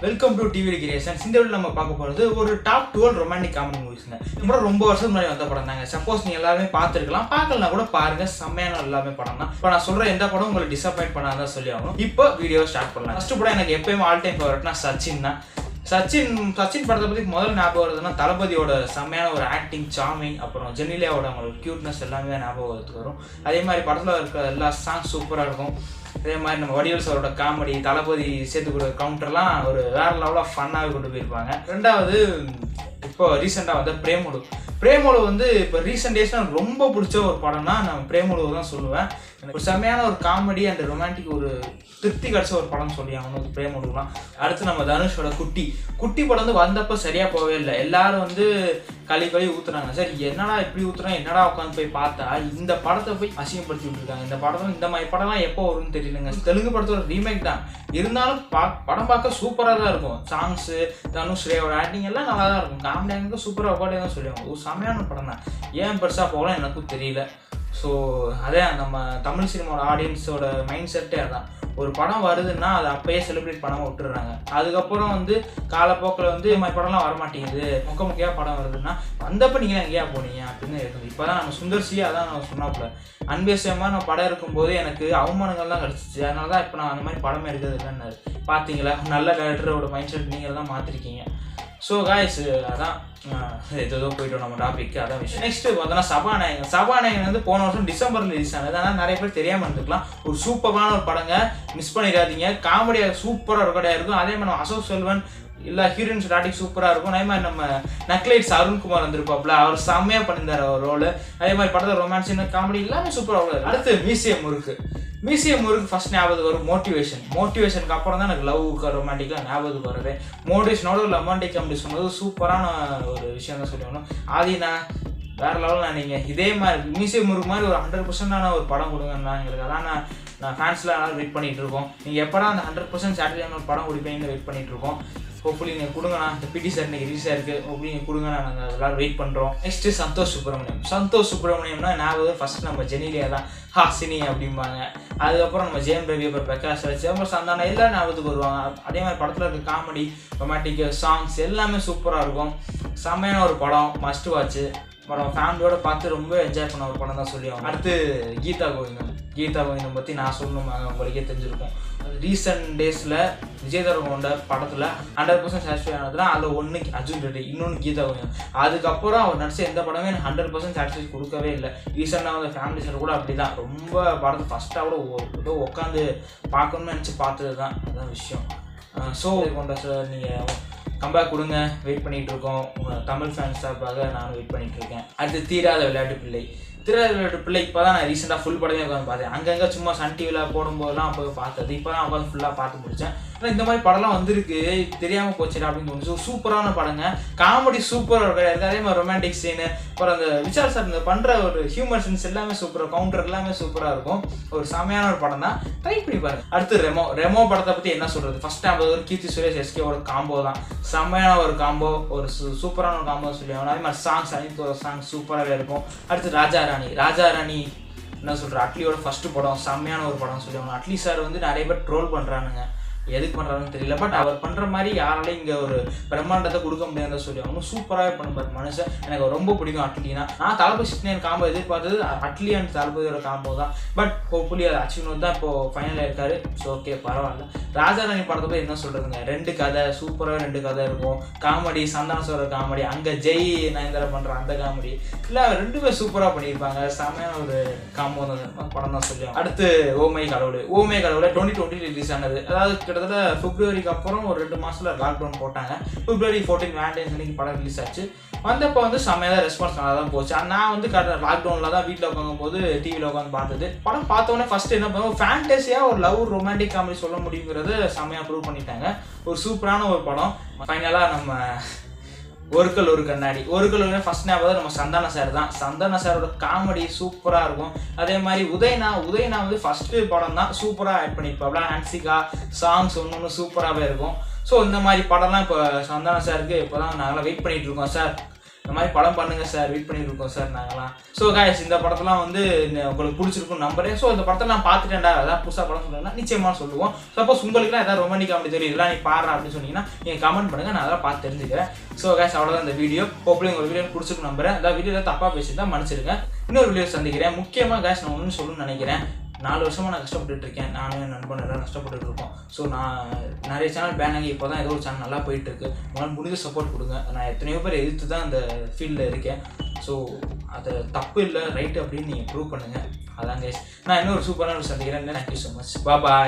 Welcome to TV creations. இந்த video நம்ம பார்க்க போகிறது ஒரு டாப் 12 ரொமான்டிக் காமெடி மூவிஸ்ங்க. இப்போ ரொம்ப வருஷத்துக்கு முன்னாடி வந்த படம் தாங்க. சப்போஸ் நீங்கள் எல்லாருமே பார்த்துருக்கலாம், பார்க்கலனா கூட பாருங்க, செம்மையான எல்லாமே படம் தான். இப்போ நான் சொல்கிற எந்த படம் உங்களுக்கு டிசப்பாயிண்ட் பண்ணாதான் சொல்லி ஆகணும். இப்போ வீடியோ ஸ்டார்ட் பண்ணலாம். ஃபர்ஸ்ட் படம் எனக்கு எப்பயுமே ஆல் டைம் ஃபேவரட்னா சச்சின் தான். சச்சின் படத்தை பற்றி முதல்ல ஞாபகம் வருதுன்னா தளபதியோட செம்மையான ஒரு ஆக்டிங், சாமிங், அப்புறம் ஜெனிலியாவோட அவங்களோட க்யூட்னஸ் எல்லாமே ஞாபகம் வரும். அதே மாதிரி படத்தில் இருக்க எல்லா சாங்ஸ் சூப்பராக இருக்கும். அதே மாதிரி நம்ம வடிவேல் சாரோட காமெடி, தளபதி சேர்த்து கொடுக்குற கவுண்டர்லாம் ஒரு வேற லெவலாக ஃபன்னாகவே கொண்டு போயிருப்பாங்க. ரெண்டாவது இப்போ ரீசெண்டாக வந்து பிரேமோடு வந்து இப்போ ரீசெண்ட் டேஸ்ல எனக்கு ரொம்ப பிடிச்ச ஒரு படம்னா நான் பிரேமோடு தான் சொல்லுவேன். எனக்கு ஒரு செம்மையான ஒரு காமெடி அண்ட் ரொமான்டிக் ஒரு திருப்தி கிடச்ச ஒரு படம் சொல்லி அவனுக்கு பிரேமோடுலாம். அடுத்து நம்ம தனுஷோட குட்டி படம் வந்து வந்தப்போ சரியாக போகவே இல்லை. எல்லாரும் வந்து கழி ஊற்றுறாங்க. சரி என்னடா இப்படி ஊற்றுறாங்க, என்னடா உட்காந்து போய் பார்த்தா இந்த படத்தை போய் அசிங்கப்படுத்தி விட்டுருக்காங்க. இந்த படத்தில் இந்த மாதிரி படம்லாம் எப்போ வரும்னு தெரியலங்க. தெலுங்கு படத்தோட ரீமேக் தான் இருந்தாலும் படம் பார்க்க சூப்பராக தான் இருக்கும். சாங்ஸு, தனுஷ், ஸ்ரேயோட ஆக்டிங் எல்லாம் நல்லா தான் இருக்கும். காமெடியாக சூப்பராக உட்காந்து தான் சொல்லுவாங்க. ஒரு செமையான படம் தான். ஏன் பெருசாக போகலாம் எனக்கும் தெரியல. ஸோ அதே நம்ம தமிழ் சினிமாவோட ஆடியன்ஸோட மைண்ட் செட்டே அதான். ஒரு படம் வருதுன்னா அதை அப்பயே செலிப்ரேட் பண்ணாமல் விட்டுறாங்க. அதுக்கப்புறம் வந்து காலப்போக்கில் வந்து இந்த மாதிரி படம்லாம் வரமாட்டேங்குது. முக்கியமாக படம் வருதுன்னா வந்தப்போ நீங்கள் எங்கேயா போனீங்க அப்படின்னு இருக்குது. இப்போ தான் நம்ம சுந்தர்சியாக அதான் நம்ம சொன்னாப்புல அன்பேசியமாக நான் படம் இருக்கும்போது எனக்கு அவமானங்கள் தான் கிடச்சிச்சு. அதனால தான் இப்போ நான் அந்த மாதிரி படமே எடுக்கிறது இல்லைன்னு பார்த்தீங்களா. நல்ல டேரக்டரோட மைண்ட் செட் நீங்கள் தான் மாற்றிருக்கீங்க. ஸோ காய்ஸ் அதான் ஏதோ போயிட்டோம் நம்ம டாபிக். அதான் விஷயம். நெக்ஸ்ட் பார்த்தோன்னா சபாநாயகன் வந்து போன வருஷம் டிசம்பரில் ரிலீஸ் ஆனது. ஆனால் நிறைய பேர் தெரியாமல் இருந்துக்கலாம். ஒரு சூப்பரான ஒரு படங்க, மிஸ் பண்ணிடாதீங்க. காமெடியாக சூப்பராக ரெக்கார்டாக இருக்கும். அதே மாதிரி நம்ம அசோக் செல்வன் இல்லை ஹீரோயின் ஸ்டார்டிங் சூப்பராக இருக்கும். அதே மாதிரி நம்ம நக்லைட்ஸ் அருண்குமார் வந்திருப்பாப்புல, அவர் செம்மையாக பண்ணியிருந்தார் அவர் ரோல். அதே மாதிரி படத்தில் ரொமான்ஸ் காமெடி எல்லாமே சூப்பராக இருக்கும். அடுத்து மியூசியம் முருக்கு ஃபர்ஸ்ட் ஞாபகம் வரும் மோட்டிவேஷனுக்கு அப்புறம் தான் எனக்கு லவ் ரொமான்டிக்காக ஞாபகம் வருது. மோட்டிவேஷனோட ஒரு ரொமான்டிக் காமெடி சொன்னது சூப்பரான ஒரு விஷயம் தான் சொல்லணும். ஆதினா வேற லெவலில் நீங்கள் இதே மாதிரி மியூசியம் முருக்கு மாதிரி ஒரு 100% ஒரு படம் கொடுங்கன்னா எங்களுக்கு. அதான் நான் ஃபேன்ஸ்லாம் வெயிட் பண்ணிகிட்டு இருக்கோம். நீங்கள் எப்படா அந்த 100% சாட்டிஸ்ஃபைடான ஒரு படம் கொடுப்பீங்கன்னு வெயிட் பண்ணிகிட்டு இருக்கோம். ஹோப்ஃபுல்லி நீங்கள் கொடுங்கண்ணா. இந்த பிடி சார் இன்னைக்கு ரிலீஸாக இருக்குது. ஹோப்ஃபுல்லி நீங்கள் கொடுங்கண்ணா. நாங்கள் எல்லோரும் வெயிட் பண்ணுறோம். நெக்ஸ்ட்டு சந்தோஷ் சுப்ரமணியம்னா ஞாபகம் ஃபர்ஸ்ட் நம்ம ஜெனிலியா தான், ஹாசினி அப்படிம்பாங்க. அதுக்கப்புறம் நம்ம ஜெயம் ரவி, அப்புறம் பிரகாஷ் ராஜ், அப்புறம் சந்தானம் எல்லாம் ஞாபகத்துக்கு வருவாங்க. அதே மாதிரி படத்தில் இருக்க காமெடி, ரொமான்டிக் சாங்ஸ் எல்லாமே சூப்பராக இருக்கும். செம்மையான ஒரு படம், மஸ்ட் வாட்ச்சு. அப்புறம் ஃபேமிலியோட பார்த்து ரொம்ப என்ஜாய் பண்ண ஒரு படம் தான் சொல்லி ஆகும். அடுத்து கீதா கோவிந்தம் பற்றி நான் சொல்லணுமாங்க, உங்களுக்கே தெரிஞ்சிருக்கும். ரீசெண்ட் டேஸில் விஜய் தேவரகொண்ட படத்தில் 100% சாட்டிஸ்ஃபை ஆனதுன்னா அதில் ஒன்று அர்ஜுன் ரெட்டி, இன்னொன்று கீதா கோவிந்தம். அதுக்கப்புறம் அவர் நடிச்ச எந்த படமே எனக்கு 100% சாட்டிஸ்ஃபை கொடுக்கவே இல்லை. ரீசெண்டாக வந்து ஃபேமிலி சார் கூட அப்படி தான். ரொம்ப படத்தை ஃபஸ்ட்டாக கூட ஏதோ உட்காந்து பார்க்கணும்னு நினச்சி பார்த்தது தான். அதுதான் விஷயம். ஸோ கொண்ட சார் நீங்கள் கம்பேக் கொடுங்க, வெயிட் பண்ணிகிட்டு இருக்கோம். உங்கள் தமிழ் ஃபேன்ஸ் சார்பாக நான் வெயிட் பண்ணிகிட்டு இருக்கேன். அடுத்து தீராத விளையாட்டு பிள்ளை இப்போ தான் நான் ரீசெண்டாக ஃபுல் படமே உட்காந்து பார்த்தேன். அங்கங்கே சும்மா சன் டிவியில் போடும்போதெல்லாம் போய் பார்த்தது. இப்போ தான் உட்காந்து ஃபுல்லாக பார்த்து முடித்தேன். ஆனால் இந்த மாதிரி படம்லாம் வந்திருக்கு, தெரியாமல் போச்சுடா அப்படின்னு தோணுச்சு. சூப்பரான படங்க, காமெடி சூப்பராக இருக்குது. அதே மாதிரி ரொமான்டிக் சீனு, அப்புறம் அந்த விசால் சார் இந்த பண்ணுற ஒரு ஹியூமர் சீன்ஸ் எல்லாமே சூப்பராக, கவுண்டர் எல்லாமே சூப்பராக இருக்கும். ஒரு செமையான ஒரு படம் தான், ட்ரை பண்ணி பாருங்க. அடுத்து ரெமோ படத்தை பற்றி என்ன சொல்கிறது. ஃபர்ஸ்ட் டைம் ஒரு கீர்த்தி சுரேஷ் எஸ்கேவோட காம்போ தான், செம்மையான ஒரு காம்போ, ஒரு சூப்பரான ஒரு காம்போ சொல்லி ஆகணும். அதே மாதிரி சாங்ஸ் அனைத்து சாங்ஸ் சூப்பராகவே இருக்கும். அடுத்து ராஜா ராணி என்ன சொல்கிற, அட்லியோட ஃபஸ்ட்டு படம், செம்மையான ஒரு படம் சொல்லி ஆகணும். அட்லி சார் வந்து நிறைய பேர் ட்ரோல் பண்ணுறானுங்க, எதுக்கு பண்ணுறாங்கன்னு தெரியல. பட் அவர் பண்ணுற மாதிரி யாராலையும் இங்கே ஒரு பிரம்மாண்டத்தை கொடுக்க முடியாதுன்னு சொல்லி அவங்க சூப்பராகவே பண்ணுவார் மனுஷன். எனக்கு ரொம்ப பிடிக்கும் அட்லினா. நான் தளபதி 69 காம்போ எதிர்பார்த்தது அட்லி அண்ட் தளபதியோட காம்போ தான். பட் ஹோப்ஃபுல்லி அது அச்சீவ்மெண்ட் தான் இப்போ ஃபைனலாக இருக்காரு. ஸோ ஓகே, பரவாயில்ல. ராஜாராணி படத்தை போய் என்ன சொல்கிறதுங்க, 2 கதை சூப்பராக 2 கதை இருக்கும். காமெடி, சந்தான சோர காமெடி, அங்கே ஜெய் நயன்தாரா பண்ணுற அந்த காமெடி இல்லை, 2 பேர் சூப்பராக பண்ணியிருப்பாங்க. செமையான ஒரு காம்போ தான் படம் தான் சொல்லி. அடுத்து ஓமை கடவுளை 2020 ரிலீஸ் ஆனது. அதாவது கிட்டத்தட்ட பிப்ரவரிக்கு அப்புறம் ஒரு 2 மாதத்தில் லாக்டவுன் போட்டாங்க. பிப்ரவரி 14 வேலண்டைன்ஸ் அன்னைக்கு படம் ரிலீஸ் ஆச்சு. வந்தப்போ வந்து செம்மையாக ரெஸ்பான்ஸ் நல்லா தான் போச்சு. நான் வந்து லாக்டவுனில் தான் வீட்டில் உட்காந்தும் போது டிவியில் உட்காந்து பார்த்தது. படம் பார்த்தோன்னே ஃபர்ஸ்ட் என்ன பண்ணுவோம், ஃபேண்டஸியாக ஒரு லவ் ரொமான்டிக் காமெடி சொல்ல முடியுங்கிறது செம்மையாக ப்ரூவ் பண்ணிட்டாங்க. ஒரு சூப்பரான ஒரு படம். ஃபைனலாக நம்ம ஒரு கண்ணாடி ஃபர்ஸ்ட் ஞாபகம் நம்ம சந்தான சார் தான். சந்தான சாரோட காமெடி சூப்பராக இருக்கும். அதே மாதிரி உதயனா வந்து ஃபஸ்ட்டு படம் தான், சூப்பராக ஆட் பண்ணியிருப்பாப்ல. ஹன்சிகா சாங்ஸ் ஒன்று சூப்பராகவே இருக்கும். ஸோ இந்த மாதிரி படம்லாம் இப்போ சந்தான சாருக்கு இப்போ தான் நாங்களாம் வெயிட் பண்ணிகிட்டு இருக்கோம். சார் இந்த மாதிரி படம் பண்ணுங்க சார், வெயிட் பண்ணிட்டு இருக்கோம் சார் நாங்களாம். ஸோ கைஸ் இந்த படத்தெல்லாம் வந்து உங்களுக்கு பிடிச்சிருக்கும் நம்புறேன். ஸோ இந்த படத்தை நான் பார்த்துட்டேன்டா, அதான் புதுசாக படம் சொல்லுங்கன்னா நிச்சயமாக சொல்லுவோம். சப்போஸ் உங்களுக்குலாம் ஏதாவது ரொமான்டிக் காமெடி தெரியும், இதெல்லாம் நீ பாடுறா அப்படின்னு சொன்னீங்கன்னா நீங்கள் கமெண்ட் பண்ணுங்க, நான் அதெல்லாம் பார்த்து தெரிஞ்சுக்கிறேன். ஸோ கைஸ் அவ்வளோதான் இந்த வீடியோ. ஹோப்ஃபுல்லி உங்கள் வீடியோ பிடிச்சிருக்கு நம்புறேன். அதாவது வீடியோ தப்பாக பேசிட்டு தான் மன்னிச்சிருங்க. இன்னொரு வீடியோ சந்திக்கிறேன். முக்கியமாக கைஸ் நான் ஒன்று சொல்லணும்னு நினைக்கிறேன். 4 வருஷமாக நான் கஷ்டப்பட்டு இருக்கேன். நானும் என் நண்பன் எல்லாம் கஷ்டப்பட்டு இருக்கோம். ஸோ நான் நிறைய சேனல் பேன் ஆகி இப்போ தான் ஏதோ ஒரு சேனல் நல்லா போயிட்டு இருக்கு. உங்களால் முடிஞ்ச சப்போர்ட் கொடுங்க. நான் எத்தனையோ பேர் எதிர்த்து தான் அந்த ஃபீல்டில் இருக்கேன். ஸோ அது தப்பு இல்லை, ரைட்டு அப்படின்னு நீங்கள் ப்ரூவ் பண்ணுங்கள். அதான் கைஸ். நான் இன்னொரு சூப்பரான சந்திக்கிறேன். Thank you so much. பாய்.